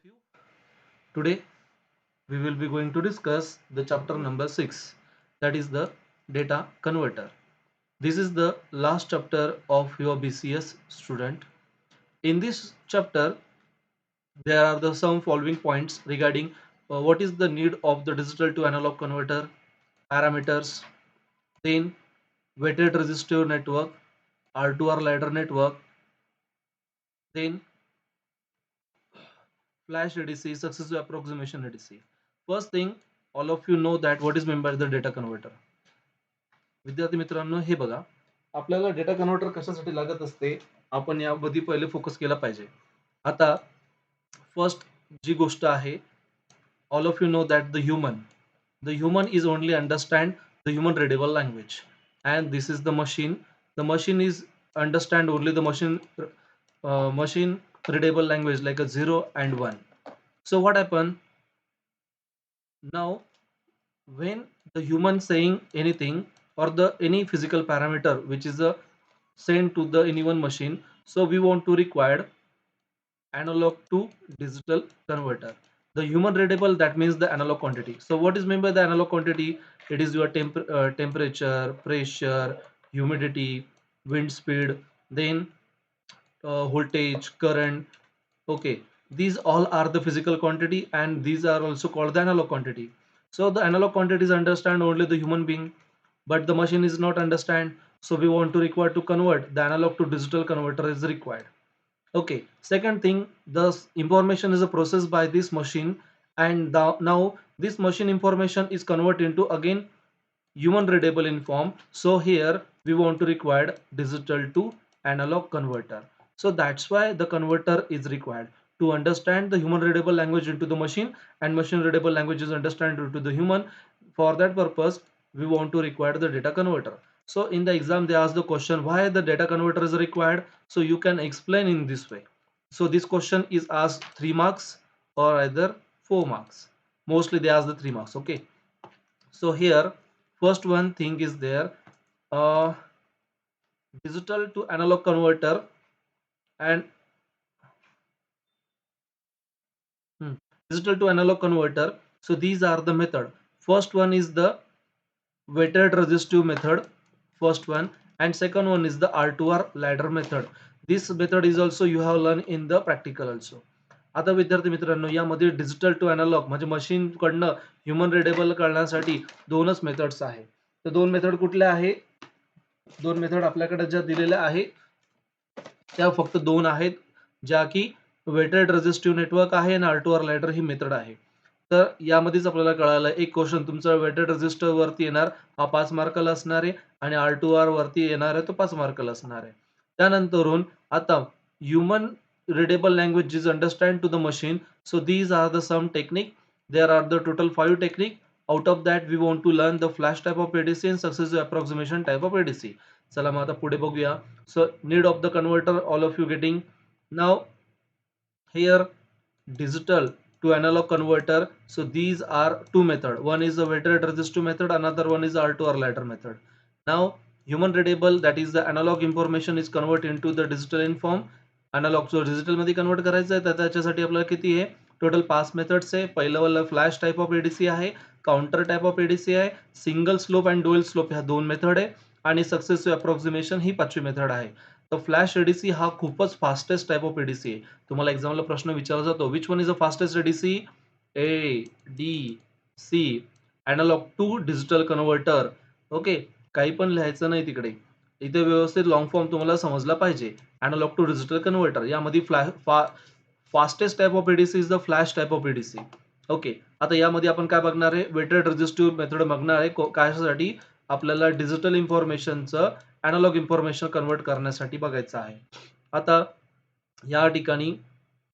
you. Today we will be going to discuss the chapter number 6, that is the data converter. This is the last chapter of your BCS student. In this chapter there are some following points regarding what is the need of the digital to analog converter, parameters, then weighted resistive network, R2R ladder network, then flash ADC, successive approximation ADC. First thing, all of you know that what is meant by the data converter. विद्यार्थी मित्रांनो, हे बघा, आपल्याला data converter कशासाठी लागत असते, आपण यामध्ये पहिले फोकस केला पाहिजे. आता फर्स्ट जी गोष्ट आहे, all of you know that the human is only understand the human readable language, and this is the machine is understand only the machine readable language like a 0 and 1. So what happen now, when the human saying anything or the any physical parameter which is a sent to the any one machine, so we want to require analog to digital converter. The human readable, that means the analog quantity. So what is meant by the analog quantity? It is your temperature, pressure, humidity, wind speed, then voltage, current. Okay, these all are the physical quantity, and these are also called the analog quantity. So the analog quantities understand only the human being, but the machine is not understand. So we want to require to convert the analog to digital converter is required. Okay, second thing, the information is a process by this machine, and now this machine information is converted into again human readable in form. So here we want to require digital to analog converter. So that's why the converter is required to understand the human readable language into the machine, and machine readable language is understand into the human. For that purpose we want to require the data converter. So in the exam they ask the question why the data converter is required, so you can explain in this way. So this question is asked 3 marks or either 4 marks. Mostly they ask the 3 marks. Okay, so here first one thing is there, uh, digital to analog converter, and hmm, digital to analog converter. So these are the method. First one is the weighted resistive method, first one, and second one is the R2R ladder method. This method is also you have learned in the practical also. आता विद्यार्थी मित्रांनो, यामध्ये digital to analogue म्हणजे machine कडनं human readable करण्यासाठी दोनच methods आहे. तर दोन मेथड कुठल्या आहे? दोन मेथड आपल्याकडे ज्या दिलेल्या आहे त्या फक्त दोन आहेत, ज्या की वेटेड रेझिस्टिव्ह नेटवर्क आहे आणि R2R लॅडर ही मेथड आहे. तर यामध्येच आपल्याला कळालं एक क्वेश्चन तुमचा वेटेड रेझिस्टर वरती येणार हा 5 मार्काला असणार आहे, आणि R2R वरती येणार आहे तो 5 मार्काला असणार आहे. त्यानंतरून आता human readable language is understand to the machine. So these are the some technique. There are the total 5 technique. Out of that we want to learn the flash type of ADC and successive approximation type of ADC. चला मग आता पुढे बघूया. So need of the converter, all of you getting now. Here digital to analog converter, so these are two method. One is a weighted resistive method, another one is R2R ladder method. Now human readable, that is the analog information is converted into the digital in form. Analog to digital मध्ये convert करायचं आहे, तर त्याच्यासाठी आपल्याला किती आहे total 5 methods आहे. पहिलं वाला फ्लॅश टाइप ऑफ एडीसी आहे, काउंटर टाइप ऑफ एडीसी आहे, single slope and dual slope ह्या दोन मेथड आहे, आणि सक्सेसिव्ह अप्रॉक्सिमेशन ही पाचवी मेथड आहे. तर फ्लॅश एडीसी हा खूपच फास्टेस्ट टाइप ऑफ एडीसी आहे. तुम्हाला एक्झामला प्रश्न विचारला जातो which one is a fastest ADC? A D C, analog to digital converter. Okay, काही पण लिहायचं नाही तिकडे, इथे व्यवस्थित लॉंग फॉर्म तुम्हाला समजला पाहिजे. अॅनालॉग टू डिजिटल कन्व्हर्टर यामध्ये fastest type of ADC is the flash type of ADC. Okay, आता यामध्ये आपण काय बघणार आहे? वेटेड रेझिस्टिव्ह मेथड बघणार आहे. कशासाठी? आपल्याला डिजिटल इन्फॉर्मेशनचं अॅनालॉग इन्फॉर्मेशन कन्वर्ट करण्यासाठी बघायचं आहे. आता या ठिकाणी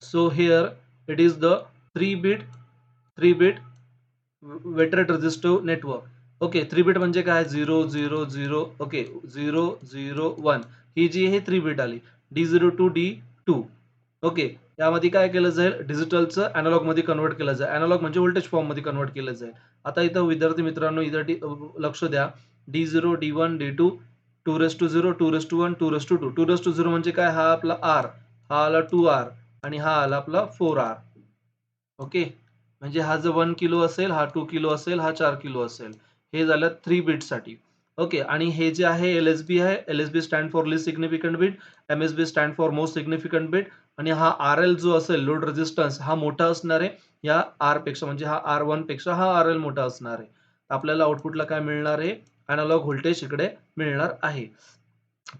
so here it is the 3 bit weighted resistive network. Okay, 3 bit म्हणजे काय? 0 0 0. ओके, 0 0 1 ही जी आहे 3 बीट आली. D0 to D2. ओके, यामध्ये काय केलं जाईल? डिजिटलचं अॅनालॉग मध्ये कन्वर्ट केलं जाईल. अॅनालॉग म्हणजे व्होल्टेज फॉर्म मध्ये कन्वर्ट केलं जाईल. आता इथं विद्यार्थी मित्रांनो इथं लक्ष द्या. D0 D1 D2 2 2 1 2 2 म्हणजे काय? हा आपला R, हा आला 2R, आणि हा आला आपला 4R. ओके. म्हणजे हा जो 1 किलो असेल, हा 2 किलो असेल, हा 4 किलो असेल. हे झालं 3 बिटसाठी. ओके. आणि हे जे आहे एल-एस-बी आहे. LSB stand for least significant bit. MSB stand for most significant bit. आणि हा आर-एल जो असेल लोड रेझिस्टन्स हा मोठा असणार आहे. या आर-पेक्षा म्हणजे हा आर-1 पेक्षा हा आर-एल मोठा असणार आहे. आपल्याला आउटपुटला काय मिळणार आहे? एनालॉग व्होल्टेज इकडे मिळणार आहे.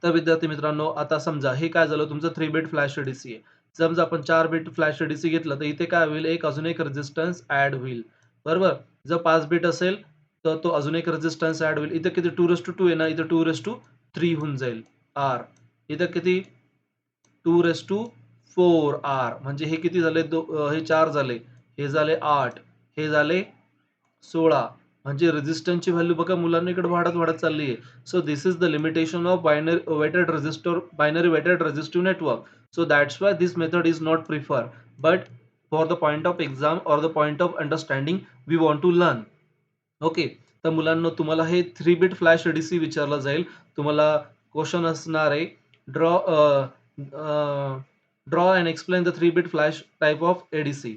तर विद्यार्थी मित्रांनो, आता समजा हे काय झालं तुमचं 3 बिट फ्लॅश एडीसी आहे. समजा आपण 4 बिट फ्लॅश एडीसी घेतलं, तर इथे काय होईल? अजून एक रेझिस्टन्स ॲड होईल. बरोबर? जर 5 बिट असेल, तर तो अजून एक रेझिस्टन्स ॲड होईल. इथे किती 2:2 आहे ना, इथे 2:3 होऊन जाईल आर. इथं किती 2:4 आर. म्हणजे हे किती झाले? हे 4 झाले. हे झाले 8. हे झाले 16. म्हणजे रेझिस्टन्सची व्हॅल्यू बघा मुलांना इकडे वाढत चालली आहे. So this is the limitation of binary weighted resistive network. So that's why this method is not prefer. But for the point of exam or the point of understanding we want to learn. Okay. तर मुलांनो तुम्हाला हे 3 bit flash ADC विचारलं जाईल. तुम्हाला question असणार आहे draw draw and explain the 3 bit flash type of ADC.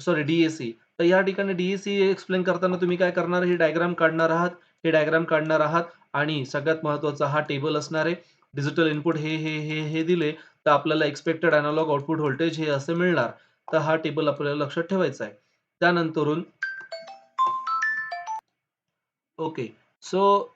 Sorry DAC. तर या ठिकाणी डीएसी एक्सप्लेन करताना तुम्ही काय करणार? हे डायग्राम काढणार आहात. हे डायग्राम काढणार आहात आणि सगळ्यात महत्त्वाचा हा टेबल असणार आहे. डिजिटल इनपुट हे दिले, तर आपल्याला एक्स्पेक्टेड एनालॉग आउटपुट व्होल्टेज हे असे मिळणार. तर हा टेबल आपल्याला लक्षात ठेवायचा आहे. त्यानंतरून ओके. सो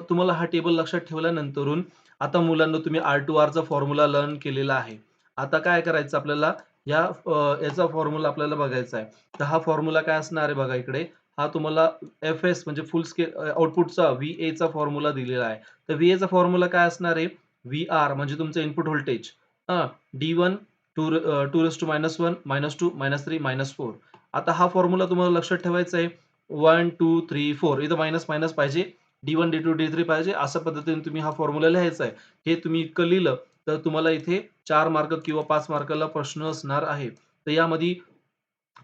तुम्हाला हा टेबल लक्षात ठेवल्यानंतरून आता मुलांनो तुम्ही R2Rचा फॉर्म्युला लर्न केलेला आहे. आता काय करायचं आपल्याला याचा फॉर्म्युला आपल्याला बघायचा आहे. तर हा फॉर्म्युला काय असणार आहे बघा इकडे. हा तुम्हाला एफ-एस म्हणजे फुल स्केल आउटपुटचा व्ही-एचा फॉर्म्युला दिलेला आहे. तर व्ही-एचा फॉर्म्युला काय असणार आहे? व्ही-आर म्हणजे तुमचं इनपुट व्होल्टेज. हां, डी1 2 1 -2 -3 -4. आता हा फॉर्म्युला तुम्हाला लक्षात ठेवायचा आहे. 1, 2, 3, 4 इथं मायनस मायनस पाहिजे. D1, D2, D3 पाहिजे. अशा पद्धतीने तुम्ही हा फॉर्म्युला लिहायचा आहे. हे तुम्ही इतकं लिहिलं, तर तुम्हाला इथे 4 मार्क किंवा 5 मार्काला प्रश्न असणार आहे. तर यामध्ये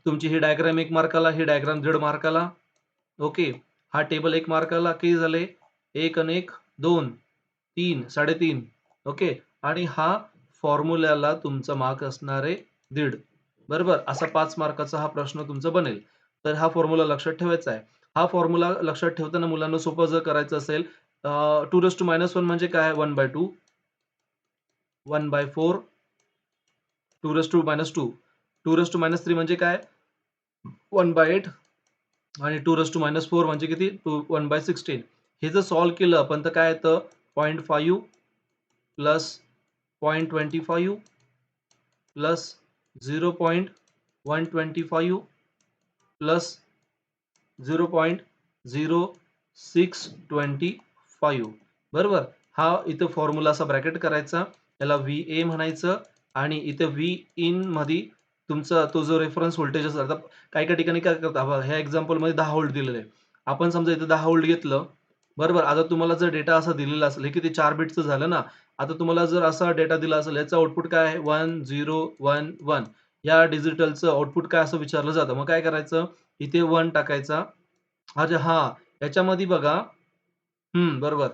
तुमची ही डायग्राम 1 मार्काला, ही डायग्राम 1.5 मार्काला. ओके. हा टेबल 1 मार्काला किती झाले? 1 आणि 1 2, 3, 3.5. ओके. आणि हा फॉर्म्युल्याला तुमचा मार्क असणार आहे 1.5. बरोबर? असा 5 मार्काचा हा प्रश्न तुमचा बनेल. तर हा फॉर्म्युला लक्षात ठेवायचा आहे. हा फॉर्म्युला लक्षात ठेवताना मुलांना सोपं जर करायचं असेल 2:1 म्हणजे काय? 1/2, 1/4, 2:-2, 2:-3 म्हणजे काय? 1/8 आणि 2:-4 म्हणजे किती? 1/16. हे जर सॉल्व्ह केलं आपण तर काय येतं? 0.5 प्लस 0.25 प्लस 0.125 प्लस 0.0625 बरोबर. हा इथं फॉर्म्युला असा ब्रॅकेट करायचा. त्याला व्ही-ए म्हणायचं आणि इथे व्ही-इन मध्ये तुमचा तो जो रेफरन्स व्होल्टेज असेल. आता काही-काही ठिकाणी काय करतात बघा ह्या एक्झाम्पलमध्ये 10 व्होल्ट दिलेलं आहे. आपण समजा इथे 10 व्होल्ट घेतलं. बरोबर. आता तुम्हाला जर डेटा असा दिलेला असेल, हे किती 4 बिटचं झालं ना. आता तुम्हाला जर असा डेटा दिला असेल, याचं आउटपुट काय आहे? 1, 0, 1, 1 या डिजिटलचं आउटपुट काय असं विचारलं जातं. मग काय करायचं? इथे 1 टाकायचा. अच्छा हां, याच्यामध्ये बघा बरोबर.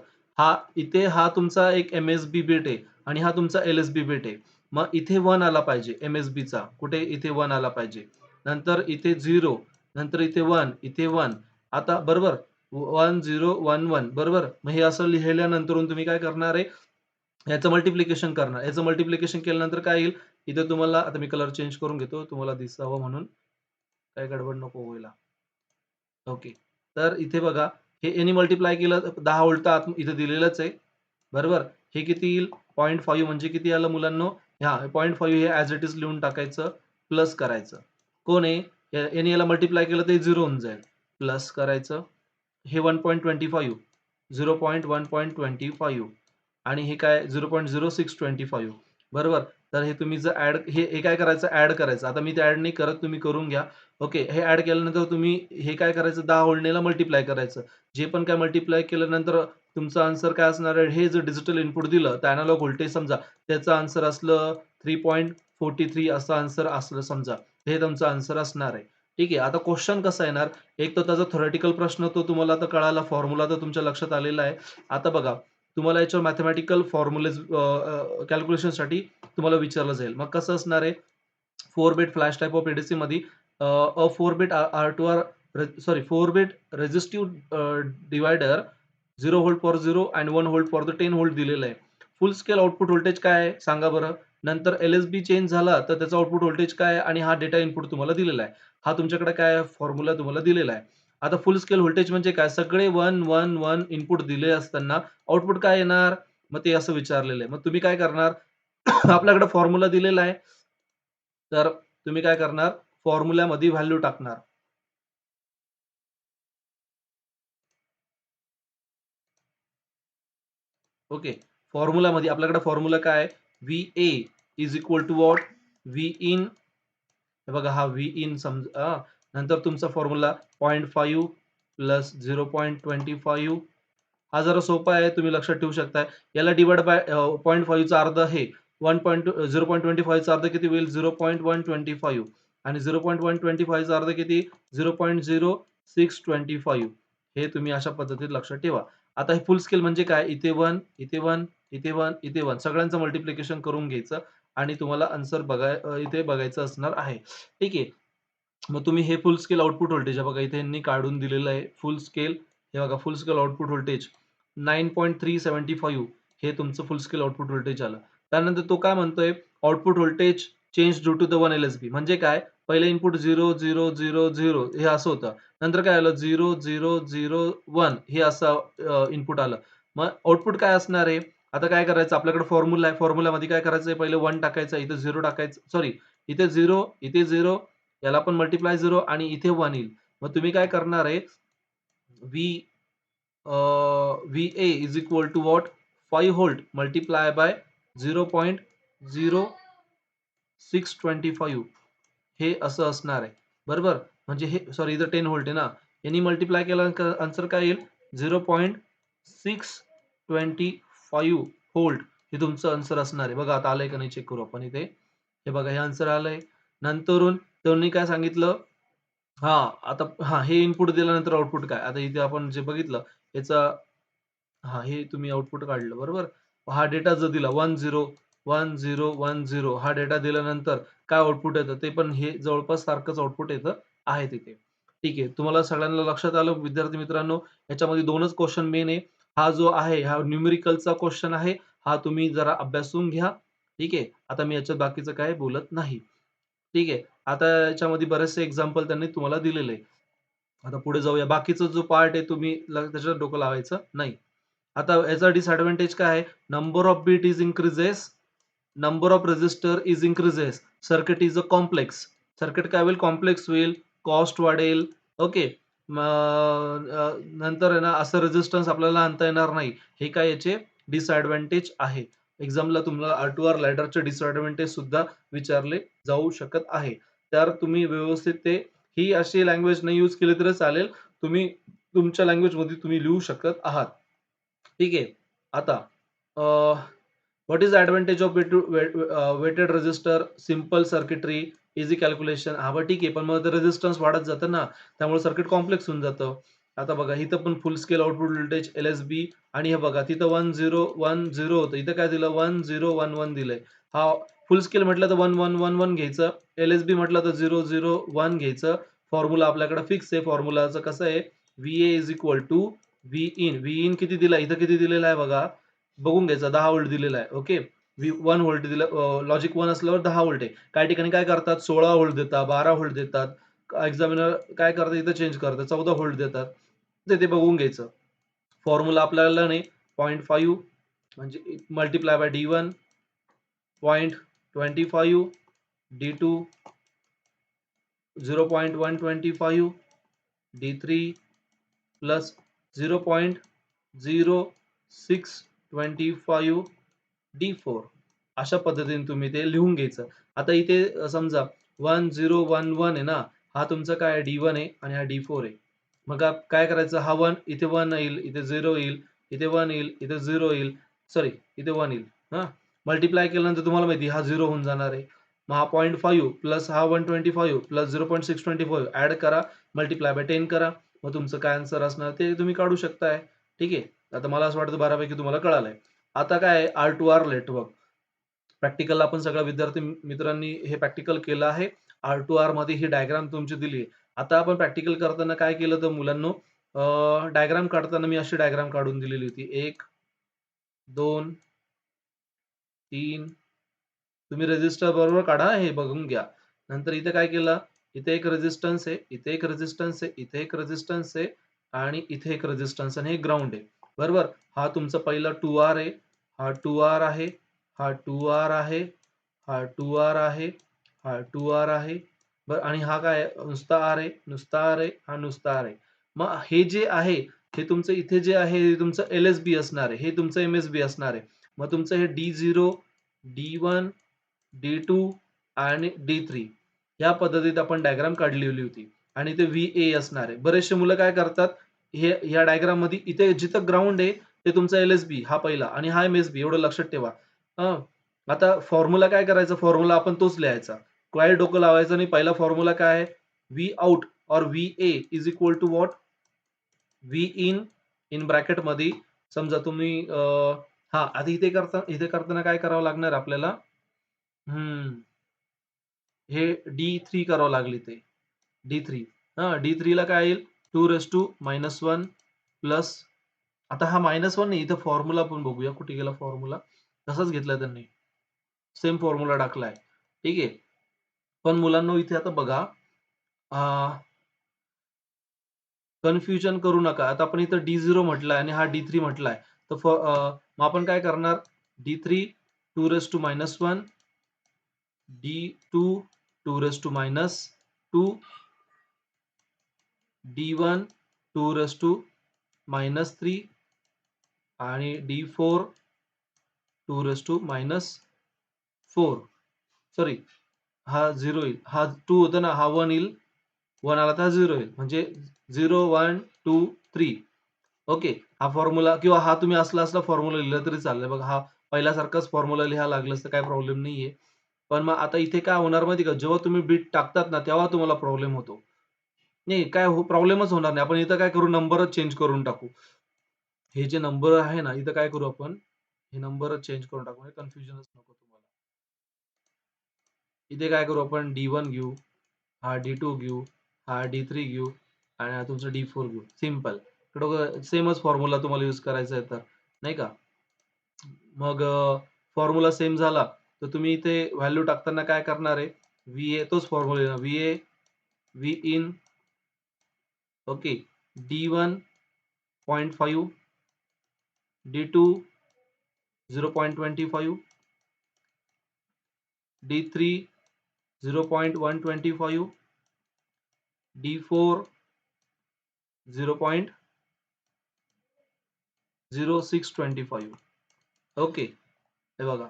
इथे हा तुमचा एक एम-एस-बी बिट आहे आणि हा तुमचा एल-एस-बी बिट आहे. मग इथे 1 आला पाहिजे एम-एस-बीचा. कुठे? इथे 1 आला पाहिजे. नंतर इथे 0, नंतर इथे 1, इथे 1. आता बरोबर 1, 0, 1, 1 बरोबर. मग हे असं लिहिल्यानंतरून तुम्ही काय करणार आहे? याचं मल्टिप्लिकेशन करणार. याचं मल्टिप्लिकेशन केल्यानंतर काय येईल? इथे तुम्हाला आता मी कलर चेंज करून घेतो तुम्हाला दिसावं म्हणून. काही गडबड नको व्हायला. ओके. तर इथे बघा, हे याने मल्टिप्लाय केलं तर 10 व्होल्ट तर इथे दिलेलंच आहे. बरोबर. हे किती येईल? 0.5 म्हणजे किती आलं मुलांनो? हां, 0.5 हे ॲज इट इज लिहून टाकायचं, प्लस करायचं. कोण आहे? याने याला मल्टिप्लाय केलं तर हे 0 होऊन जाईल. प्लस करायचं. हे 1.25 0.1.25 आणि हे काय 0.0625 बरोबर. तर हे तुम्ही जर हे काय करायचं ॲड करायचं. आता मी ते ॲड नाही करत, तुम्ही करून घ्या. ओके. हे ॲड केल्यानंतर तुम्ही हे काय करायचं 10 व्होल्टनेला मल्टिप्लाय करायचं. जे पण काय मल्टिप्लाय केल्यानंतर तुमचं आन्सर काय असणार आहे, हे जर डिजिटल इनपुट दिलं तर एनालॉग व्होल्टेज समजा त्याचं आन्सर असलं 3.43 असं आन्सर असलं समजा. हे तुमचं आन्सर असणार आहे. ठीक आहे. आता क्वेश्चन कसा येणार? एक तर त्याचा थेरॉटिकल प्रश्न तो तुम्हाला आता कळाला. फॉर्म्युला तर तुमच्या लक्षात आलेला आहे. आता बघा तुम्हाला याच्यावर मॅथेमॅटिकल फॉर्म्युलेज कॅल्क्युलेशनसाठी तुम्हाला विचारलं जाईल. मग कसं असणार आहे? 4 बिट फ्लॅश टाइप ऑफ एडीसीमध्ये a 4-bit R2R, sorry, 4-bit resistive divider 0 volt for 0 and 1 volt for the 10 volt दिलेलं आहे. फुल स्केल आउटपुट व्होल्टेज काय आहे सांगा बरं? नंतर एल-एस-बी चेंज झाला तर त्याचा आउटपुट व्होल्टेज काय आहे आणि हा डेटा इनपुट तुम्हाला दिलेला आहे. हा तुमच्याकडे काय आहे फॉर्म्युला तुम्हाला दिलेला आहे. आता फुल स्केल व्होल्टेज म्हणजे काय? सगळे 1, 1, 1 इनपुट दिले असताना आउटपुट काय येणार? मग ते असं विचारलेलं आहे. मग तुम्ही काय करणार? आपल्याकडे फॉर्म्युला दिलेला आहे. तर तुम्ही काय करणार? फॉर्म्युल्यामध्ये व्हॅल्यू टाकणार. ओके. फॉर्म्युलामध्ये आपल्याकडे फॉर्म्युला काय आहे? VA is equal to what? V in, हे बघा हा व्ही इन समजा, नंतर तुमचा फॉर्म्युला 0.5 प्लस 0.25. हा जरा सोपा आहे, तुम्ही लक्षात ठेवू शकता. याला डिव्हाइड बाय 0.5 चा अर्धा हे 0.25 चा अर्धा किती होईल? 0.125 आणि 0.125 चा अर्धा किती? 0.0625. हे तुम्ही अशा पद्धतीत लक्षात ठेवा. आता हे फुल स्केल म्हणजे काय? इथे 1, इथे 1, इथे 1, इथे 1 सगळ्यांचं मल्टिप्लिकेशन करून घ्यायचं आणि तुम्हाला आन्सर इथे बघायचं असणार आहे. ठीक आहे. मग तुम्ही हे फुल स्केल आउटपुट व्होल्टेज बघा इथे यांनी काढून दिलेलं आहे. फुल स्केल, हे बघा फुल स्केल आउटपुट व्होल्टेज 9.375 हे तुमचं फुल स्केल आउटपुट व्होल्टेज आलं. त्यानंतर तो काय म्हणतोय? Output voltage change due to the 1 LSB म्हणजे काय? पहिलं इनपुट 0, 0, 0, 0 हे असं होतं. नंतर काय आलं 0, 0, 0, 1 हे असं इनपुट आलं. मग आउटपुट काय असणार आहे? आता काय करायचं? आपल्याकडे फॉर्म्युला आहे. फॉर्म्युलामध्ये काय करायचंय? पहिलं 1 टाकायचं, इथे 0 टाकायचं, सॉरी इथे 0, इथे 0, याला पण मल्टिप्लाय 0 आणि इथे 1 येईल. मग तुम्ही काय करणार आहे? V VA is equal to what? 5 volt multiply by 0.0625 हे असं असणार आहे. बरोबर? म्हणजे हे सॉरी इथं 10 व्होल्ट आहे ना. यांनी मल्टिप्लाय केल्यानंतर आन्सर काय येईल? 0.625 व्होल्ट हे तुमचं आन्सर असणार आहे. बघा आता आलंय का नाही चेक करू आपण इथे. हे बघा हे आन्सर आलंय. नंतरून त्यांनी काय सांगितलं? हां, आता हां, हे इनपुट दिल्यानंतर आउटपुट काय? आता इथे आपण जे बघितलं याचा, हां, हे तुम्ही आउटपुट काढलं बरोबर. हा डेटा जर दिला 101010 हा डेटा दिल्यानंतर काय आउटपुट येतं ते पण हे जवळपास सारखंच आउटपुट येतं आहे तिथे. ठीक आहे. तुम्हाला सगळ्यांना लक्षात आलं विद्यार्थी मित्रांनो, याच्यामध्ये 2च क्वेशन मेन आहे. हा जो आहे हा न्यूमेरिकलचा क्वेशन आहे. हा तुम्ही जरा अभ्यासून घ्या. ठीक आहे. आता मी याच्यात बाकीचं काही बोलत नाही. ठीक आहे. आता याच्यामध्ये बरेचसे एक्झाम्पल त्यांनी तुम्हाला दिलेले आहे. आता पुढे जाऊया. बाकीचा जो पार्ट आहे तुम्ही त्याच्यावर डोकं लावायचं नाही. आता याचा डिसएडव्हांटेज काय आहे? Number of bit is increases, number of resistor is increases, circuit is a complex. Circuit काय होईल? कॉम्प्लेक्स होईल, कॉस्ट वाढेल. ओके. नंतर आहे ना असं रेझिस्टन्स आपल्याला आणता येणार नाही. हे काय याचे डिसएडव्हांटेज आहे. एक्झामला तुम्हाला R2R लॅडरचे डिसएडव्हांटेज सुद्धा विचारले जाऊ शकत आहे. तर तुम्ही व्यवस्थित ते, ही अशी लँग्वेज नाही यूज केली तरी चालेल. तुम्ही तुमच्या लँग्वेजमध्ये तुम्ही लिहू शकत आहात. ठीक आहे. आता what is the advantage of weighted resistor? Simple circuitry, easy calculation. हां, बरं ठीक आहे. पण मग रेझिस्टन्स वाढत जातं ना, त्यामुळे सर्किट कॉम्प्लेक्स होऊन जातं. आता बघा इथं पण फुल स्केल आउटपुट व्होल्टेज एल-एस-बी आणि हे बघा तिथं 1010 होतं. इथं काय दिलं? 1011 दिलंय. हा फुल स्केल म्हटलं तर 1111 घ्यायचं. एल-एस-बी म्हटलं तर 001 घ्यायचं. फॉर्म्युला आपल्याकडे फिक्स आहे. फॉर्म्युलाचं कसं आहे? VA is equal to V in. V in किती दिला? इथं किती दिलेला आहे बघा. बघून घ्यायचा 10 व्होल्ट दिलेला आहे. ओके. 1 व्होल्ट दिलं, लॉजिक 1 असल्यावर 10 व्होल्ट आहे. काही ठिकाणी काय करतात? 16 व्होल्ट देतात, 12 व्होल्ट देतात. एक्झामिनर काय करतात? इथं चेंज करतात. 14 व्होल्ट देतात. ते बघून घ्यायचं. फॉर्म्युला आपल्याला नाही 0.5 म्हणजे multiply by D1, 0.25 D2, 0.125 D3 plus 0.0625 D4 अशा पद्धतीने तुम्ही ते लिहून घ्यायचं. आता इथे समजा 1011 आहे ना, हा तुमचा काय आहे? D1 आहे आणि हा D4 आहे. मग काय करायचं? हा 1 इथे 1 येईल, इथे 0 येईल, इथे 1 येईल, इथे 0 येईल. सॉरी इथे 1 येईल. हां. मल्टिप्लाय केल्यानंतर तुम्हाला माहिती आहे हा 0 होऊन जाणार आहे. मग हा 0.5 प्लस हा 125 प्लस 0.625 ॲड करा, मल्टिप्लाय बाय 10 करा. मग तुमचं काय आन्सर असणार ते तुम्ही काढू शकताय. ठीक आहे. आता मला असं वाटतं बऱ्यापैकी तुम्हाला कळालंय. आता काय आहे R2R नेटवर्क. प्रॅक्टिकल आपण सगळ्या विद्यार्थी मित्रांनी हे प्रॅक्टिकल केलं आहे R2R मध्ये ही डायग्राम तुमची दिली. आता आपण प्रॅक्टिकल करताना काय केलं तर मुलांनो, डायग्राम काढताना मी अशी डायग्राम काढून दिलेली होती. 1, 2, 3. तुम्ही रेझिस्टर बरोबर काढा, हे बघून घ्या. नंतर इथे काय केलं, इथे एक रेझिस्टन्स आहे, इथे एक रेझिस्टन्स आहे, इथे एक रेझिस्टन्स आहे आणि इथे एक रेझिस्टन्स आणि हे ग्राउंड आहे. बरोबर? हा तुमचा पहिला 2R आहे, हा 2R आहे, हा 2R आहे, हा 2R आहे, हा 2R आहे. बरं आणि हा काय आहे? नुसता R आहे, नुसता R आहे, हा नुसता R आहे. मग हे जे आहे, हे तुमचं इथे जे आहे, हे तुमचं एल-एस-बी असणार आहे. हे तुमचं एम-एस-बी असणार आहे. मग तुमचं हे D0, D1, D2 आणि D3 या पद्धतीत आपण डायग्राम काढलेली होती आणि ते VA असणार आहे. बरेचसे मुलं काय करतात, हे ह्या डायग्राम मध्ये इथे जिथं ग्राउंड आहे ते तुमचा एल-एस-बी हा पहिला आणि हा एम-एस-बी एवढं लक्षात ठेवा. हं. आता फॉर्म्युला काय करायचा, फॉर्म्युला आपण तोच लिहायचा. काही डोकं लावायचं नाही. पहिला फॉर्म्युला काय आहे? V out or VA is equal to what? V in in ब्रॅकेटमध्ये समजा तुम्ही हां, आता इथे करताना काय करावं लागणार आपल्याला? हं. हे D3 करावं लागले ते. D3 D3 ला काय येईल? 2⁻⁻1 प्लस आता हा -1 नाही, इथं फॉर्म्युला पण बघूया. कुठे गेला फॉर्म्युला? तसाच घेतलाय त्यांनी. सेम फॉर्म्युला टाकलाय. ठीक आहे. पण मुलांनो इथे आता बघा, अ, कन्फ्युजन करू नका. आता आपण इथं D0 म्हटलाय आणि हा D3 म्हटलाय. तर मग आपण काय करणार? D3 2⁻⁻1, D2 2⁻², D1 2⁻³ आणि D4 2⁻⁴. सॉरी, हा 0 येईल. हा 2 होता ना, हा 1 येईल. 1 आला तर हा 0 येईल. म्हणजे 0, 1, 2, 3. ओके. हा फॉर्म्युला किंवा हा तुम्ही असला फॉर्म्युला लिहिला तरी चालेल. बघा हा पहिल्यासारखाच फॉर्म्युला लिहायला लागलास तर काही प्रॉब्लेम नाहीये. पण मग आता इथे काय होणार माहिती का? जेव्हा तुम्ही बिट टाकतात ना, तेव्हा तुम्हाला प्रॉब्लेम होतो. नाही काय प्रॉब्लेमच होणार नाही. आपण इथं काय करू, नंबरच चेंज करून टाकू. हे जे नंबर आहे ना, इथं काय करू आपण, हे नंबरच चेंज करून टाकू. म्हणजे कन्फ्युजनच नको तुम्हाला. इथे काय करू आपण D1 घेऊ, हा D2 घेऊ, हा D3 घेऊ आणि हा तुमचा D4 घेऊ. सिंपल. सेमच फॉर्म्युला तुम्हाला यूज करायचा आहे तर, नाही का? मग फॉर्म्युला सेम झाला, तर तुम्ही इथे व्हॅल्यू टाकताना काय करणार आहे? VA तोच formula VA, V in okay. D1 0.5, D2 0.25, D3 0.125, D4 0.0625. Okay. हे बघा.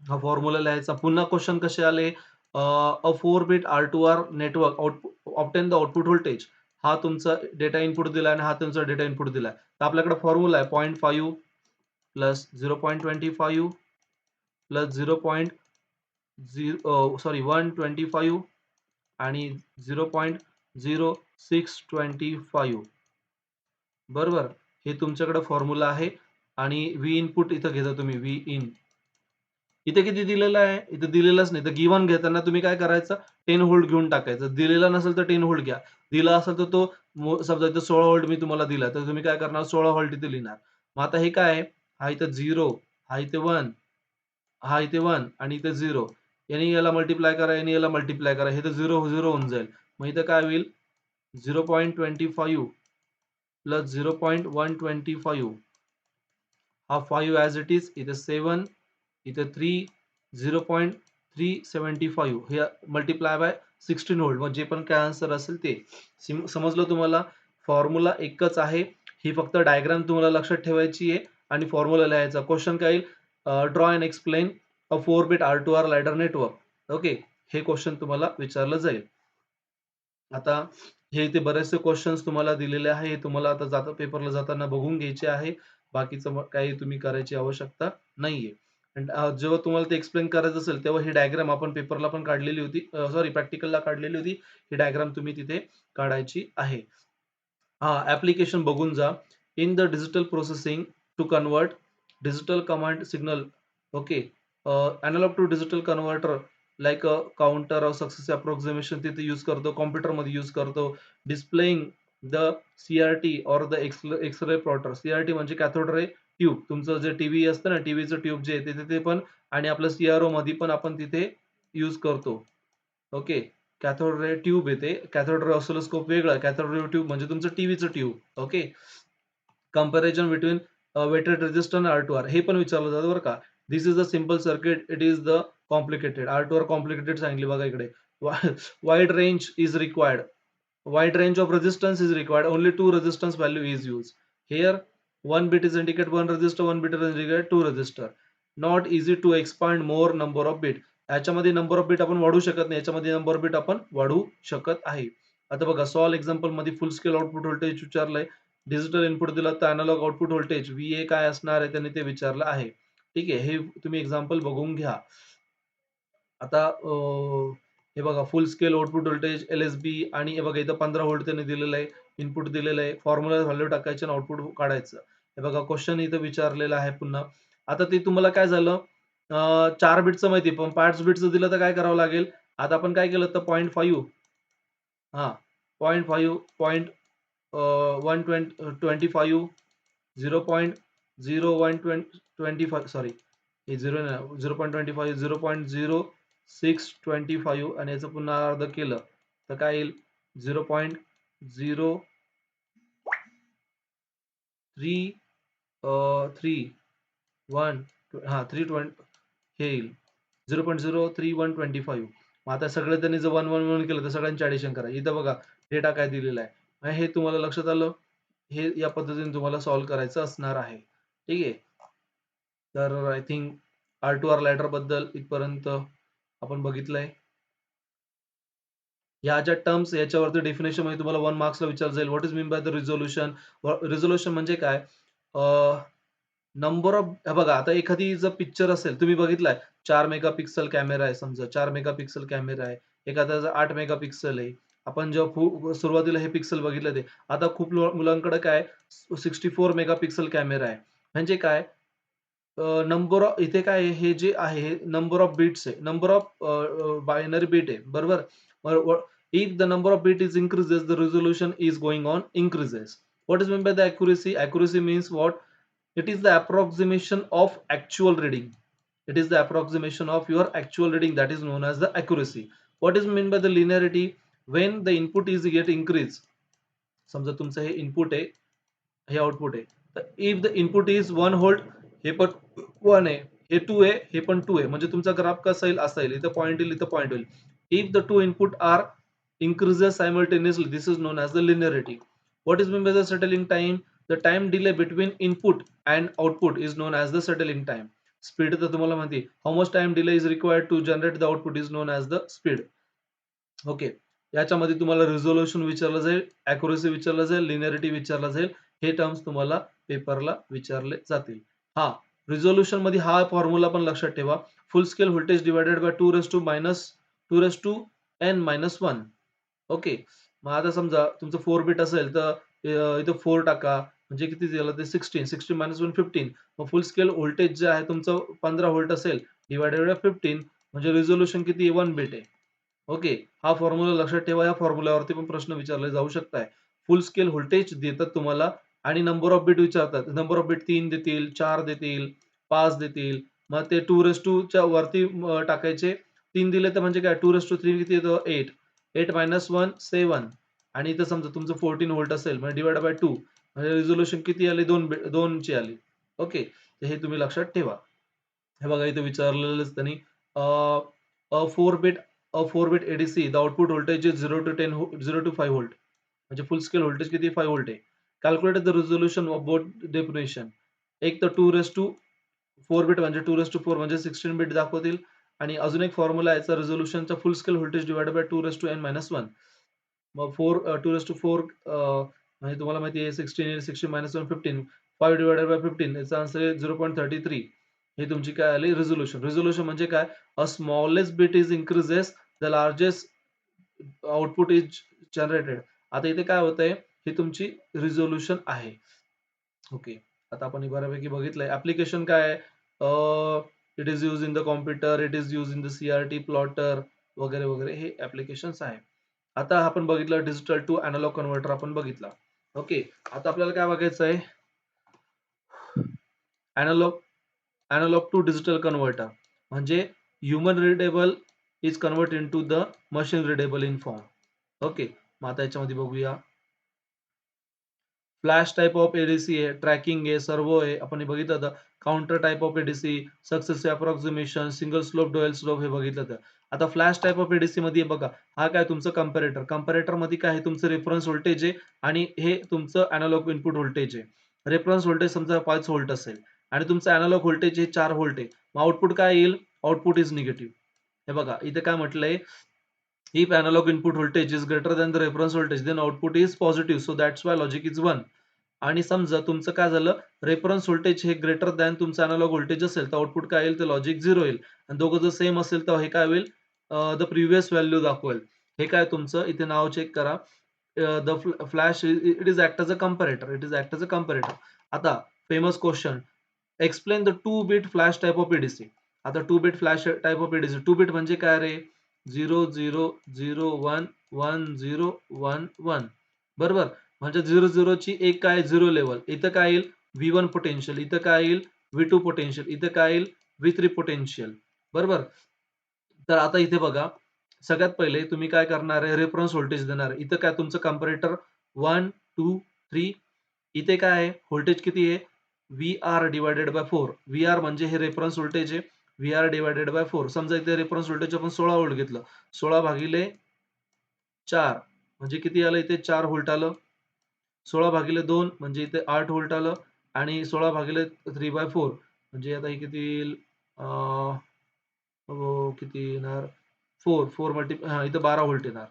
हा फॉर्म्युला लिहायचा. पुन्हा क्वेशन कसे आले? अ 4 bit R2R network obtain the output voltage. हा तुमचा डेटा इनपुट दिलाय आणि हा तुमचा डेटा इनपुट दिलाय. तर आपल्याकडे फॉर्म्युला आहे 0.5 प्लस 0.25 प्लस 125 आणि 0.0625. बरोबर. हे तुमच्याकडे फॉर्म्युला आहे आणि व्ही इनपुट इथं घेता तुम्ही व्ही इन. इथे किती दिलेलं आहे? इथे दिलेलंच नाही. तर गिव्हन घेताना तुम्ही काय करायचं? 10 व्होल्ट घेऊन टाकायचं. दिलेला नसेल तर 10 व्होल्ट घ्या. दिला असेल तर तो समजा इथं 16 व्होल्ट मी तुम्हाला दिला, तर तुम्ही काय करणार? 16 व्होल्ट इथे लिहिणार. मग आता हे काय आहे? हा इथे 0, हा इथे 1, हा इथे 1 आणि इथे 0. याने याला मल्टिप्लाय करा, याने याला मल्टिप्लाय करा. हे तर 0, 0 होऊन जाईल. मग इथं काय होईल? 0.25 प्लस 0.125. हा 5 ॲज इट इज. इथे 7, इथे 3, 0.375 हे मल्टिप्लाय बाय 16 व्होल्ट. मग जे पण काय आन्सर असेल ते. समजलं तुम्हाला? फॉर्म्युला एकच आहे. ही फक्त डायग्राम तुम्हाला लक्षात ठेवायची आहे आणि फॉर्म्युला लिहायचा. क्वेशन काय येईल? Draw and explain a 4 bit R2R ladder network. Okay. हे क्वेशन तुम्हाला विचारलं जाईल. आता हे इथे बरेचसे क्वेशन्स तुम्हाला दिलेले आहे. हे तुम्हाला आता पेपरला जाताना बघून घ्यायचे आहे. बाकीचं मग काही तुम्ही करायची आवश्यकता नाहीये. आणि जेव्हा तुम्हाला ते एक्सप्लेन करायचं असेल, तेव्हा ही डायग्राम आपण पेपरला पण काढलेली होती. सॉरी प्रॅक्टिकलला काढलेली होती. ही डायग्राम तुम्ही तिथे काढायची आहे. ॲप्लिकेशन बघून जा. In the digital processing to convert digital command signal okay. Analog to digital converter like a counter or success approximation तिथे यूज करतो, कॉम्प्युटरमध्ये यूज करतो. Displaying the CRT or the x-ray plotter. CRT म्हणजे cathode ray tube. तुमचं जे TV असतं ना, टीव्हीचं tube जे आहे तिथे ते पण आणि आपलं सीआरओमध्ये पण आपण तिथे यूज करतो. ओके. कॅथोड रे ट्यूब आहे कॅथोड रे ऑसिलोस्कोप वेगळं. कॅथोड रे ट्यूब म्हणजे तुमचं टीव्हीचं tube. Okay. Comparison between weighted resistor आणि R2R हे पण विचारलं जातं बरं का. This is a simple circuit, it is the complicated. R2R complicated सांगितली बघा इकडे. Wide range is required. Wide range of resistance is required. Only two resistance value is used. Here, one bit is indicate one resistor, one bit is indicate two resistor. Not easy to expand more number of bit. याच्यामध्ये number of bit आपण वाढवू शकत नाही. याच्यामध्ये number of bit आपण वाढवू शकत आहे. आता बघा सॉल्व एक्झाम्पल मध्ये फुल स्केल आउटपुट व्होल्टेज विचारलंय. डिजिटल इनपुट दिलं तर अॅनालॉग आउटपुट व्होल्टेज VA काय असणार आहे त्यांनी ते विचारलं आहे. ठीक आहे. हे तुम्ही एक्झाम्पल बघून घ्या. आता हे बघा फुल स्केल आउटपुट व्होल्टेज LSB आणि हे बघा इथं 15 व्होल्ट त्यांनी दिलेलं आहे. इनपुट दिलेलं आहे. फॉर्म्युला व्हॅल्यू टाकायची आणि आउटपुट काढायचं. हे बघा क्वेश्चन इथं विचारलेलं आहे पुन्हा. आता ते तुम्हाला काय झालं 4 बिटचं माहिती पण 5 बिटचं दिलं तर काय करावं लागेल? आता आपण काय केलं तर 0.5 हां, 0.5 पॉइंट 125 0.0125 सॉरी हे 0 नाही 0.25 0.0625 आणि याचं पुन्हा अर्ध केलं तर काय येईल 0.03 3 1 हां 320 हे येईल 0.03125. मग आता सगळे त्यांनी जर 1 केलं तर सगळ्यांची ऍडिशन करा. इथं बघा डेटा काय दिलेला आहे. आणि हे तुम्हाला लक्षात आलं. हे या पद्धतीने तुम्हाला सॉल्व्ह करायचं असणार आहे. ठीक आहे. तर आय थिंक R2R लॅडर बद्दल इथपर्यंत आपण बघितलंय. ह्या ज्या टर्म्स याच्यावरती डेफिनेशन मध्ये तुम्हाला 1 मार्क्सला विचारलं जाईल. What is mean by the resolution? Resolution म्हणजे काय? नंबर ऑफ हे बघा आता एखादी जर पिक्चर असेल तुम्ही बघितलाय 4 मेगापिक्सल कॅमेरा आहे समजा 4 मेगापिक्सल कॅमेरा आहे. एखाद्याचा 8 मेगापिक्सल आहे. आपण जेव्हा सुरुवातीला हे पिक्सल बघितलं ते. आता खूप मुलांकडे काय 64 मेगापिक्सल कॅमेरा आहे. म्हणजे काय नंबर ऑफ इथे काय आहे, हे जे आहे हे नंबर ऑफ बिट्स आहे. नंबर ऑफ बायनरी बिट आहे. बरोबर? If the number of bit is increases, the resolution is going on increases. What is meant by the accuracy? Accuracy means what? It is the approximation of actual reading. It is the approximation of your actual reading that is known as the accuracy. What is meant by the linearity? When the input is get increase. समजा तुमचं हे input आहे हे output आहे. तर if the input is 1 volt हे पण 1 आहे, हे 2 आहे, हे पण 2 आहे. म्हणजे तुमचा ग्राफ कसा येईल असा येईल. इथं पॉइंट येईल, इथं पॉइंट होईल. If the two input are increases simultaneously, this is known as the linearity. What is meant by the settling time? The time delay between input and output is known as the settling time. Speed तर तुम्हाला माहिती आहे. How much time delay is required to generate the output is known as the speed. Okay. याच्यामध्ये तुम्हाला resolution विचारलं जाईल, accuracy विचारलं जाईल, लिनिअरिटी विचारलं जाईल. हे टर्म्स तुम्हाला पेपरला विचारले जातील. हां, रिझोल्यूशन मध्ये हा फॉर्म्युला पण लक्षात ठेवा. फुल scale voltage divided by 2 n-1. Okay. मग आता समजा तुमचं 4 बिट असेल तर इथं 4 टाका. म्हणजे किती झालं ते 16. 16 - 1 15. मग फुल स्केल व्होल्टेज जे आहे तुमचं 15 व्होल्ट असेल डिव्हायडेड बाय 15 म्हणजे रिझोल्यूशन किती आहे 1 बिट आहे. ओके. हा फॉर्म्युला लक्षात ठेवा. या फॉर्म्युल्यावरती पण प्रश्न विचारले जाऊ शकताय. फुल स्केल व्होल्टेज देतात तुम्हाला आणि नंबर ऑफ बिट विचारतात. नंबर ऑफ बिट 3 देतील, 4 देतील, 5 देतील. मग ते 2 च्या वरती टाकायचे. 3 दिले तर म्हणजे काय 2 किती येतं 8. 8 - 1 7 आणि इथं समजा तुमचं 14 व्होल्ट असेल म्हणजे डिव्हाइड बाय 2 म्हणजे रिझोल्यूशन किती आली 2 ची आली. ओके. तर हे तुम्ही लक्षात ठेवा. हे बघा इथे विचारलेलंच त्यांनी अ, अ 4 bit a 4 bit ADC the output voltage is 0 to 10 0 to 5 volt. म्हणजे फुल स्केल व्होल्टेज किती 5 व्होल्ट आहे. Calculate the resolution of both definition. एक तर 2 बिट म्हणजे 2 म्हणजे 16 बिट दाखवतील आणि अजून एक फॉर्म्युला आहे याचा रिझोल्यूशनचा full scale voltage divided by 2n-1. मग 2 म्हणजे तुम्हाला माहिती आहे 16 येईल 16 - 1 15. 5 डिव्हायडेड बाय 15 याचा आन्सर आहे 0.33. हे तुमची काय आली रिझोल्यूशन. रिझोल्यूशन म्हणजे काय? A smallest bit is increases the largest output is generated. आता इथे काय होतंय? ही तुमची रिझोल्यूशन आहे. ओके. आता आपण हे बऱ्यापैकी बघितलंय. ॲप्लिकेशन काय आहे? It is use in the computer, it is use in the CRT plotter वगैरे वगैरे हे ऍप्लिकेशन्स आहे. आता आपण बघितलं डिजिटल टू अॅनालॉग कन्व्हर्टर आपण बघितला. ओके, आता आपल्याला काय बघायचं आहे, analog analog to digital converter म्हणजे human readable is convert into the machine readable in form. Okay, मग आता याच्यामध्ये बघूया. फ्लॅश टाइप ऑफ एडीसी आहे, ट्रॅकिंग आहे, सर्वो आहे, आपण हे बघितलं होतं. Counter type of ADC, successive approximation, single slope, dual slope हे बघितलं होतं. आता फ्लॅश टाइप ऑफ एडीसी मध्ये बघा, हा काय तुमचं कंपॅरेटर. कंपॅरेटर मध्ये काय आहे, तुमचं रेफरन्स व्होल्टेज आहे आणि हे तुमचं अॅनालॉग इनपुट व्होल्टेज आहे. रेफरन्स व्होल्टेज समजा 5 व्होल्ट असेल आणि तुमचं अॅनालॉग व्होल्टेज हे 4 व्होल्ट आहे. मग आउटपुट काय येईल, आउटपुट इज निगेटिव्ह. हे बघा इथे काय म्हटलंय, if analog input voltage is greater than the reference voltage then output is positive, so that's why logic is 1. आणि समजा तुमचं काय झालं, रेफरन्स व्होल्टेज हे ग्रेटर दॅन तुमचं अॅनालॉग व्होल्टेज असेल तर आउटपुट काय येईल, तर लॉजिक 0 येईल. आणि दोघं जर सेम असेल तर हे काय होईल, द प्रिव्हियस व्हॅल्यू दाखवेल. हे काय तुमचं इथे नाव चेक करा. The flash it is act as a comparator, it is act as a comparator. आता famous question, explain the 2 bit flash type of ADC. आता 2 bit flash type of ADC, 2 bit म्हणजे काय रे, 0 0 0 1 1 0 1 1 बरोबर. म्हणजे 0 0 ची एक काय 0 लेवल, इथं काय येईल V1 पोटेन्शियल, इथं काय येईल V2 पोटेन्शियल, इथं काय येईल V3 पोटेन्शियल. बरोबर. तर आता इथे बघा, सगळ्यात पहिले तुम्ही काय करणार आहे, रेफरन्स व्होल्टेज देणार आहे. इथं काय तुमचं कंपॅरेटर 1 2 3, इथे काय आहे व्होल्टेज किती आहे, VR डिवायडेड बाय 4. VR म्हणजे हे रेफरन्स व्होल्टेज आहे, VR डिवायडेड बाय 4. समजा इथे रेफरन्स व्होल्टेज आपण 16 व्होल्ट घेतलं, 16 भागिले 4 म्हणजे किती आलं, इथे 4 व्होल्ट आलं. 16 भागिले 2 म्हणजे इथे 8 व्होल्ट आलं आणि 16 भागिले 3/4 म्हणजे आता हे किती येईल, किती येणार, 4 4 इथं 12 व्होल्ट येणार.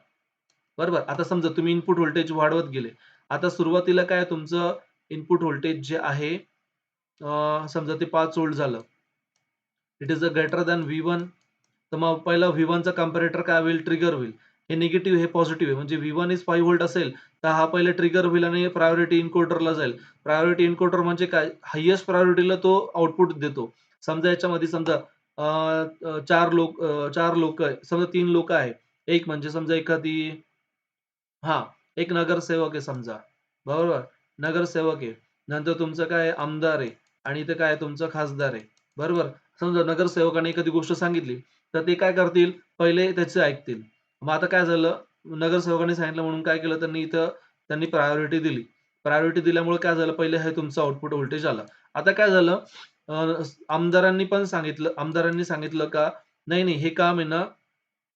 बरोबर. आता समजा तुम्ही इनपुट व्होल्टेज वाढवत गेले. आता सुरुवातीला काय तुमचं इनपुट व्होल्टेज जे आहे, समजा ते 5 व्होल्ट झालं. It is a greater than V1. तर मग पहिला V1 चा कंपॅरेटर काय होईल, ट्रिगर होईल. हे निगेटिव्ह हे पॉझिटिव्ह आहे. म्हणजे V1 इज 5 व्होल्ट असेल तर हा पहिले ट्रिगर होईल आणि प्रायोरिटी इन्कोडरला जाईल. प्रायोरिटी इन्कोडर म्हणजे काय, हायेस्ट प्रायोरिटीला तो आउटपुट देतो. समजा याच्यामध्ये समजा 4 लोक आहे. समजा 3 लोक आहे. एक म्हणजे समजा एखादी, हां, एक नगरसेवक आहे समजा, बरोबर? नगरसेवक आहे. नंतर तुमचं काय आहे, आमदार आहे आणि इथे काय आहे, तुमचं खासदार आहे, बरोबर? समजा नगरसेवकाने एखादी गोष्ट सांगितली, तर ते काय करतील, पहिले त्याचे ऐकतील. मग आता काय झालं, नगरसेवकाने सांगितलं म्हणून काय केलं त्यांनी, इथं त्यांनी प्रायोरिटी दिली. प्रायोरिटी दिल्यामुळे काय झालं, पहिले हे तुमचं आउटपुट व्होल्टेज आलं. आता काय झालं, आमदारांनी सांगितलं का, नाही, नाही, हे काम आहे ना,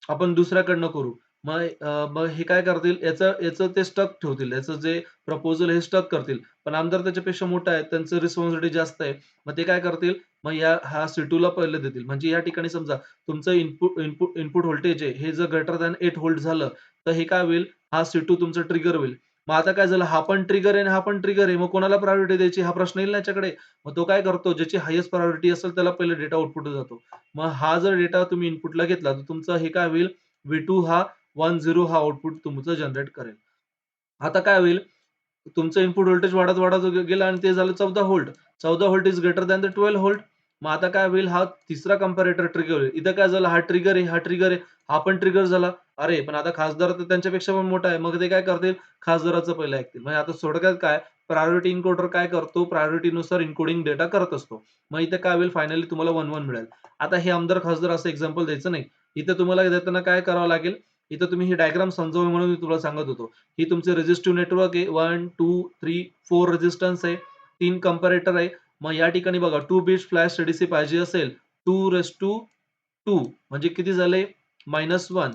आपण दुसऱ्याकडनं करू. मग हे काय करतील, याचं याचं ते स्टक ठेवतील. याचं जे प्रपोजल हे स्टक करतील. पण आमदार त्याच्यापेक्षा मोठा आहे. त्यांचं रिस्पॉन्सिबिलिटी जास्त आहे. मग ते काय करतील, मग हा C2ला पहिले देतील. म्हणजे या ठिकाणी समजा तुमचं इनपुट व्होल्टेज आहे, हे जर ग्रेटर दॅन 8 व्होल्ट झालं, तर हे काय होईल, हा C2 तुमचं ट्रिगर होईल. मग आता काय झालं, हा पण ट्रिगर आहे आणि हा पण ट्रिगर आहे. मग कोणाला प्रायोरिटी द्यायची हा प्रश्न येईल ना याच्याकडे. मग तो काय करतो, ज्याची हायेस्ट प्रायोरिटी असेल त्याला पहिले डेटा आउटपुट जातो. मग हा जर डेटा तुम्ही इनपुटला घेतला, तर तुमचं हे काय होईल, V2 हा 1-0 हा आउटपुट तुमचं जनरेट करेल. आता काय होईल, तुमचं इनपुट व्होल्टेज वाढत गेलं आणि ते झालं 14 volt. 14 volt is greater than the 12 volt. मग आता काय होईल, हा तिसरा कंपॅरेटर ट्रिगर होईल. इथं काय झालं, हा ट्रिगर आहे, हा ट्रिगर आहे, हा पण ट्रिगर झाला. अरे, पण आता खासदार तर त्यांच्यापेक्षा पण मोठा आहे. मग ते काय करतील, खासदाराचं पहिलं ऐकतील. म्हणजे आता थोडक्यात काय, प्रायोरिटी एन्कोडर काय करतो, प्रायोरिटीनुसार एन्कोडिंग डेटा करत असतो. मग इथं काय होईल, फायनली तुम्हाला 1-1 मिळेल. आता हे आमदार खासदार असं एक्झाम्पल द्यायचं नाही. इथं तुम्हाला देताना काय करावं लागेल, इथं तुम्ही ही डायग्राम समजावी म्हणून मी तुला सांगत होतो. ही तुमची रेझिस्टिव्ह नेटवर्क आहे. 1, 2, 3, 4 रेझिस्टन्स आहे. 3 कंपॅरेटर आहे. मग या ठिकाणी बघा 2 बिट्स फ्लॅश एडीसी पाहिजे असेल, 2:2 म्हणजे किती झाले, -1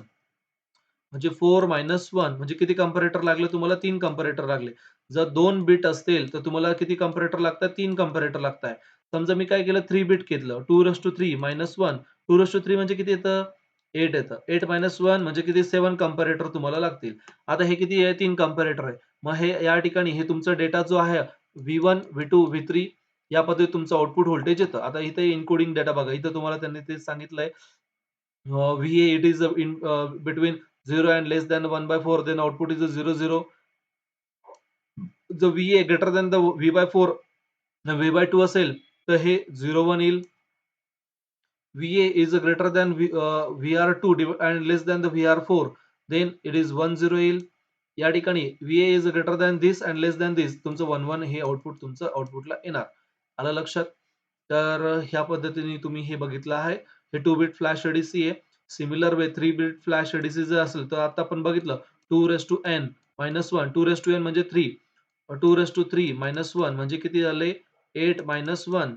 म्हणजे 4-1 म्हणजे किती कंपॅरेटर लागले तुम्हाला, 3 कंपॅरेटर लागले. जर 2 बिट असतील तर तुम्हाला किती कंपॅरेटर लागतात, 3 कंपॅरेटर लागताय. समजा मी काय केलं, 3 बिट घेतलं, 2:3 -1, 2:3 म्हणजे किती येतं, 8 येतं. 8-1 म्हणजे किती, 7 कंपॅरेटर तुम्हाला लागतील. आता हे किती आहे, 3 कंपॅरेटर आहे. मग हे या ठिकाणी हे तुमचा डेटा जो आहे V1, V2, V3 या पद्धतीत तुमचं आउटपुट व्होल्टेज येतं. आता इथे एन्कोडिंग डेटा बघा. इथं तुम्हाला त्यांनी तेच सांगितलंय, VA it is in between 0 and less than 1/4, then output is a 0 0. जर VA greater than the V/4 V/2 असेल तर हे 0 1 येईल. VA is greater than VR2 and less than the VR4, then it is 1-0 येईल. या ठिकाणी VA is greater than this and less than this, तुमचं 1-1 हे आउटपुट तुमचं आउटपुटला येणार. आलं लक्षात? तर ह्या पद्धतीने तुम्ही हे बघितलं आहे. हे 2 बिट फ्लॅश एडीसी आहे. Similar way 3 bit flash ADC जर असेल तर आता आपण बघितलं 2n - 1, 2n म्हणजे 3, 2 - 1 म्हणजे किती झाले? 8 - 1.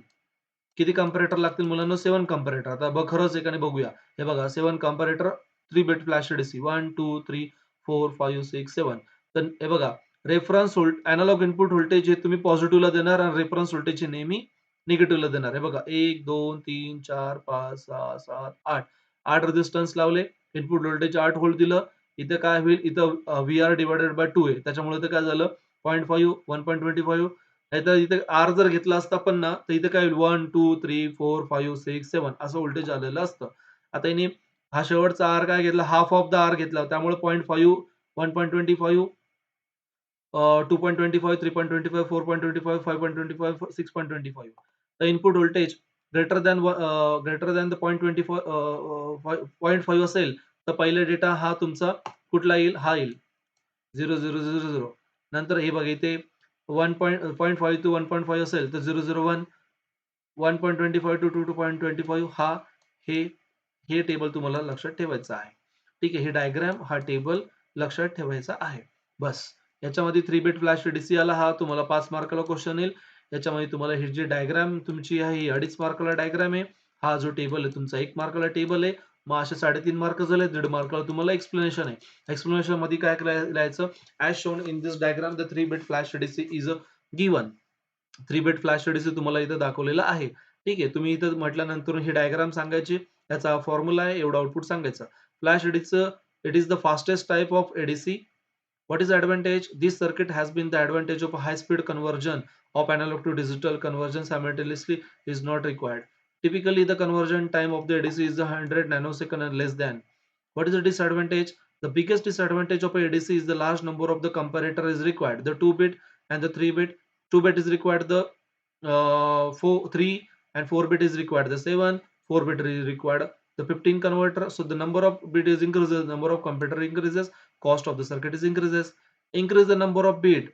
किती कंपॅरेटर लागतील मुलांना? 7 कंपॅरेटर. आता खरंच एकाने बघूया. हे बघा 7 कंपॅरेटर 3 बिट फ्लॅश एडीसी 1, 2, 3, 4, 5, 6, 7. तर हे बघा रेफरन्स एनालॉग इनपुट व्होल्टेज हे तुम्ही पॉझिटिव्हला देणार आणि रेफरन्स व्होल्टेज नेहमी निगेटिव्हला देणार. हे बघा 1, 2, 3, 4, 5, 6, 7, 8. 8 रेझिस्टन्स लावले. इनपुट व्होल्टेज 8 व्होल्ट दिलं. इथे काय होईल? इथं VR डिव्हायडेड बाय 2 आहे. त्याच्यामुळे इथं काय झालं? 0.5, 1.25. नाहीतर इथे आर जर घेतला असता पण ना, तर इथे काय होईल 1, 2, 3, 4, 5, 6, 7 असं व्होल्टेज आलेलं असतं. आता याने हा शेवटचा आर काय घेतला? हाफ ऑफ द आर घेतला. त्यामुळे 0.5, 1.25, 2.25, 3.25, 4.25, 5.25, 6.25. The input voltage greater than the 0.25 असेल तर पहिले डेटा हा तुमचा कुठला येईल? हा येईल 0000. नंतर हे बघा इथे 1.5 to 1.5 असेल तर 001, 1.25 to 2.25 हे हे टेबल तुम्हाला लक्षात ठेवायचं आहे. ठीक आहे. हे डायग्राम हा टेबल लक्षात ठेवायचा आहे. बस. याच्यामध्ये 3 बिट फ्लॅश एडीसी आला हा तुम्हाला 5 मार्काला क्वेश्चन येईल. याच्यामध्ये तुम्हाला ही जी डायग्राम तुमची आहे ही 2.5 मार्काला डायग्राम आहे. हा जो टेबल आहे तुमचा 1 मार्काला टेबल आहे. मग असे 3.5 मार्क झाले. 1.5 मार्काला तुम्हाला एक्सप्लेनेशन आहे. एक्सप्लेनेशन मध्ये काय लिहायचं? As shown in this diagram the 3 bit flash ADC is given. 3 bit flash ADC तुम्हाला इथं दाखवलेला आहे. ठीक आहे. तुम्ही इथं म्हटल्यानंतर ही डायग्राम सांगायची. त्याचा फॉर्म्युला आहे एवढा आउटपुट सांगायचा. फ्लॅश एडीसीचं it is the fastest type of ADC. What is the advantage? This circuit has been the advantage of a high speed conversion of analog to digital conversion simultaneously is not required. Typically, the conversion time of the ADC is 100 nanosecond and less than. What is the disadvantage? The biggest disadvantage of a ADC is the large number of the comparator is required. The 2 bit and the 3 bit. 2 bit is required. The 3 and 4 bit is required. The 7, 4 bit is required. The 15 converter. So the number of bit is increases. Number of comparator increases. Cost of the circuit is increases. Increase the number of bit.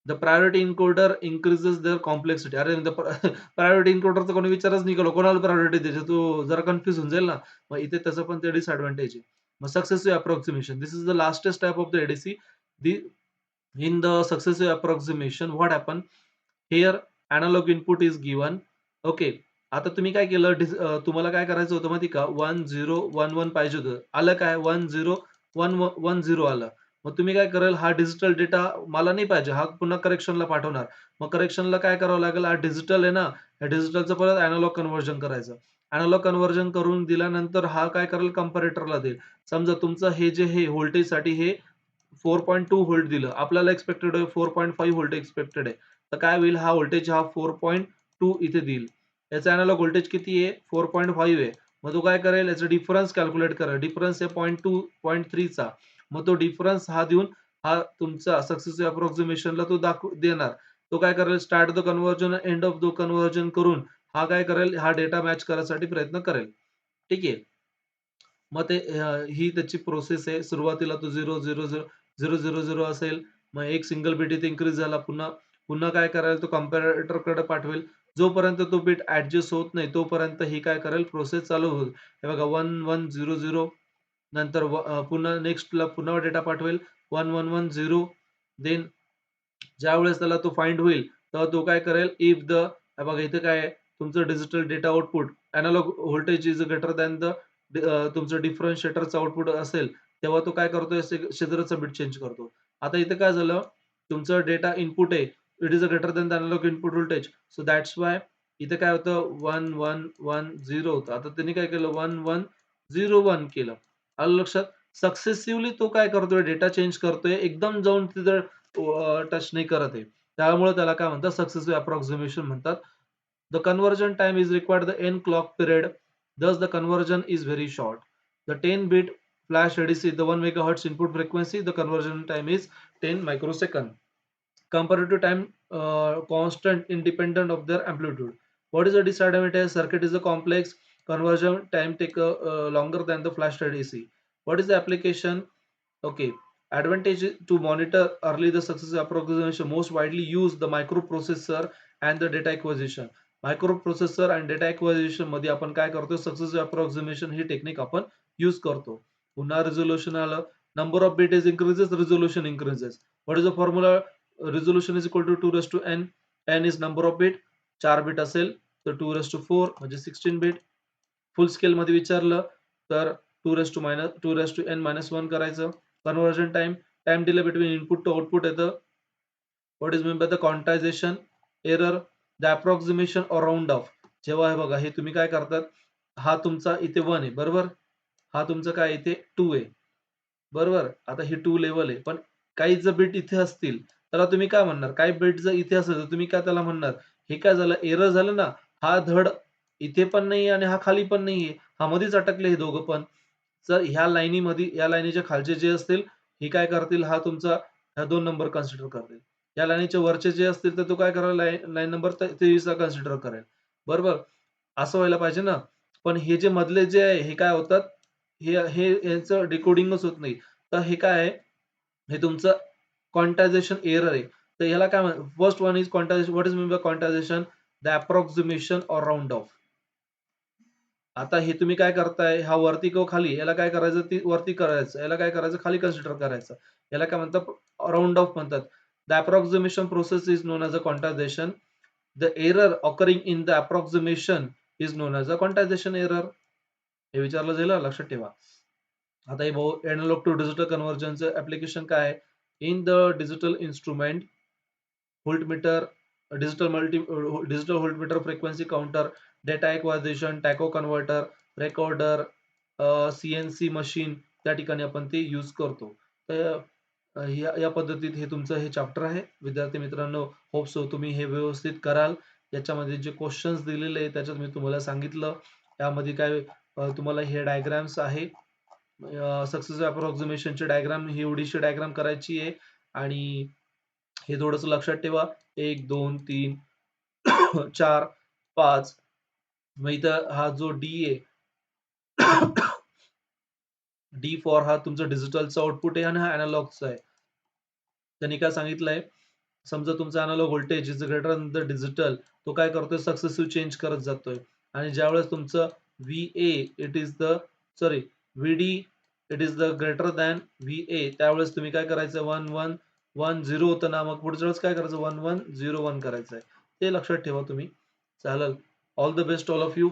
The priority encoder increases their complexity. अरे priority इन्कोडरचा कोणी विचारच नाही केला. कोणाला priority द्यायची? तो जरा confuse होऊन जाईल ना. मग इथे तसं पण ते डिसएडव्हांटेज आहे. मग successive approximation. This is the लास्टेस्ट type of the ADC. In the successive approximation, what happen? Here analog input is given. Okay. आता तुम्ही काय केलं? तुम्हाला काय करायचं होतं माहिती का? 1011 पाहिजे होतं. आलं काय? 1010 आलं. मग तुम्ही काय कराल? हा डिजिटल डेटा मला नाही पाहिजे. हा पुन्हा करेक्शनला पाठवणार. मग करेक्शनला काय करावं लागेल? हा डिजिटल आहे ना, या डिजिटलचं परत एनालॉग कन्व्हर्जन करायचं. एनालॉग कन्व्हर्जन करून दिल्यानंतर हा काय करेल? कंपॅरेटरला देईल. समजा तुमचं हे जे हे व्होल्टेजसाठी हे 4.2 व्होल्ट दिलं. आपल्याला एक्स्पेक्टेड आहे 4.5 व्होल्ट एक्स्पेक्टेड आहे. तर काय होईल? हा व्होल्टेज हा 4.2 इथे देईल. याचा एनालॉग व्होल्टेज किती आहे? 4.5 आहे. मग तो काय करेल? याचा डिफरन्स कॅल्क्युलेट करेल. डिफरन्स आहे 0.2, 0.3 चा. मग तो डिफरन्स हा देऊन हा तुमचा सक्सेसिव्ह अप्रॉक्सिमेशनला तो देणार. तो काय करेल? Start the conversion, end of the conversion करून हा काय करेल? हा डेटा मॅच करण्यासाठी प्रयत्न करेल. ठीक आहे. मग ते ही त्याची प्रोसेस आहे. सुरुवातीला तो 0 असेल. मग एक सिंगल बिट इथे इन्क्रीज झाला. पुन्हा पुन्हा काय करायला तो कंपॅरेटरकडे पाठवेल. जोपर्यंत तो बिट ॲडजस्ट होत नाही तोपर्यंत ही काय करेल? प्रोसेस चालू होईल. हे बघा 1100 नंतर पुन्हा नेक्स्टला पुन्हा डेटा पाठवेल 1110. देन ज्यावेळेस त्याला तो फाइंड होईल, तेव्हा तो काय करेल? इफ द हे बघा इथे काय आहे? तुमचं digital data output analog voltage is greater than the तुमचं डिफरन्शिएटरचं आउटपुट असेल, तेव्हा तो काय करतोय? शेजारचा बिट चेंज करतो. आता इथे काय झालं? तुमचं डेटा इनपुट आहे. It is greater than the analog input voltage. So that's why इथे काय होतं? 1110 होतं. आता त्यांनी काय केलं? 1101 केलं. आलं लक्षात? सक्सेसिव्हली तो काय करतोय? डेटा चेंज करतोय. एकदम जाऊन तिथं टच नाही करत आहे. त्यामुळे त्याला काय म्हणतात? सक्सेसिव्ह अप्रॉक्सिमेशन म्हणतात. The conversion time is required the n clock period. Thus, the conversion is very short. The 10-bit flash ADC, the 1 megahertz input frequency, the conversion time is 10 microsecond. Comparative time constant independent of their amplitude. What is the disadvantage? Circuit is a complex. conversion time take longer than the flash rate AC. What is the application? Okay, advantage to monitor early the successive approximation. Most widely used the microprocessor and the data acquisition. Microprocessor आणि data acquisition मध्ये आपण काय करतो, successive approximation ही technique आपण use करतो. पुन्हा resolution आलं, number of bit is increases, resolution increases. What is the formula? Resolution is equal to 2 n. n is number of bit. 4 bit असेल तर 2 4 म्हणजे 16 बिट. फुल स्केल मध्ये विचारलं तर 2 n-1 करायचं. Conversion time, time delay between input to output येतं. What is mean by the quantization error, the approximation or round off. जेव्हा हे बघा, हे तुम्ही काय करतात, हा तुमचा इथे 1 आहे बरोबर, हा तुमचा काय इथे 2 आहे बरोबर. आता ही 2 लेवल आहे, पण काही जर बिट इथे असतील त्याला तुम्ही काय म्हणणार? काही बिट जर इथे असेल तर तुम्ही काय त्याला म्हणणार? हे काय झालं, एरर झालं ना. हा धड इथे पण नाहीये आणि हा खाली पण नाहीये, हा मध्येच अटकले हे दोघं पण. जर ह्या लाईनीमध्ये, या लाईनीच्या खालचे जे असतील हे काय करतील, हा तुमचा ह्या 2 नंबर कन्सिडर करतील. या लाईनीच्या वरचे जे असतील तर तो काय करेल, लाईन नंबर 23 ला कन्सिडर करेल बरोबर. असं व्हायला पाहिजे ना. पण हे जे मधले जे आहे हे काय होतात, हे हे यांचं डिकोडिंगच होत नाही. तर हे काय आहे, हे तुमचं क्वांटायझेशन एरर आहे. तर ह्याला काय first one is quantization. What is mean bye quantization? The approximation और राउंड ऑफ. आता हे तुम्ही काय करताय, हा वरती किंवा खाली, याला काय करायचं, ती वरती करायचं, याला काय करायचं, खाली कन्सिडर करायचं. याला काय म्हणतात, राउंड ऑफ म्हणतात. The approximation process is known as a quantization. The error occurring in the approximation is known as a quantization error. हे विचारलं जाईल, लक्षात ठेवा. आता हे भाऊ, एनालॉग टू डिजिटल कन्व्हर्जनचं ऍप्लिकेशन काय आहे? In the digital instrument, voltmeter, digital voltmeter, frequency counter, data acquisition, tacho converter, recorder, CNC machine, त्या ठिकाणी आपण ते यूज करतो. तर या पद्धतीत हे तुमचं हे चॅप्टर आहे. विद्यार्थी मित्रांनो, होप सो तुम्ही हे व्यवस्थित कराल. याच्यामध्ये जे क्वेश्चन्स दिलेले आहेत त्याच्यात मी तुम्हाला सांगितलं. त्यामध्ये काय तुम्हाला हे डायग्राम्स आहे. सक्सेसिव्ह अप्रॉक्सिमेशनची डायग्राम, ही एवढीशी डायग्राम करायची आहे आणि हे थोडंसं लक्षात ठेवा. 1, 2, 3, 4, 5. मग इथं हा जो डी आहे, डी फॉर हा तुमचा डिजिटलचा आउटपुट आहे आणि हा अॅनालॉगचा आहे. त्यांनी काय सांगितलंय, समजा तुमचा analog voltage is greater than the digital, तो काय करतोय, सक्सेसिव्ह चेंज करत जातोय. आणि ज्यावेळेस तुमचं VA it is the sorry VD it is the greater than VA, त्यावेळेस तुम्ही काय करायचं, 1 1 1 0 होतं ना, मग पुढच्या वेळेस काय करायचं, 1 1 0 1 करायचं आहे. ते लक्षात ठेवा तुम्ही. चालेल. All the best all of you.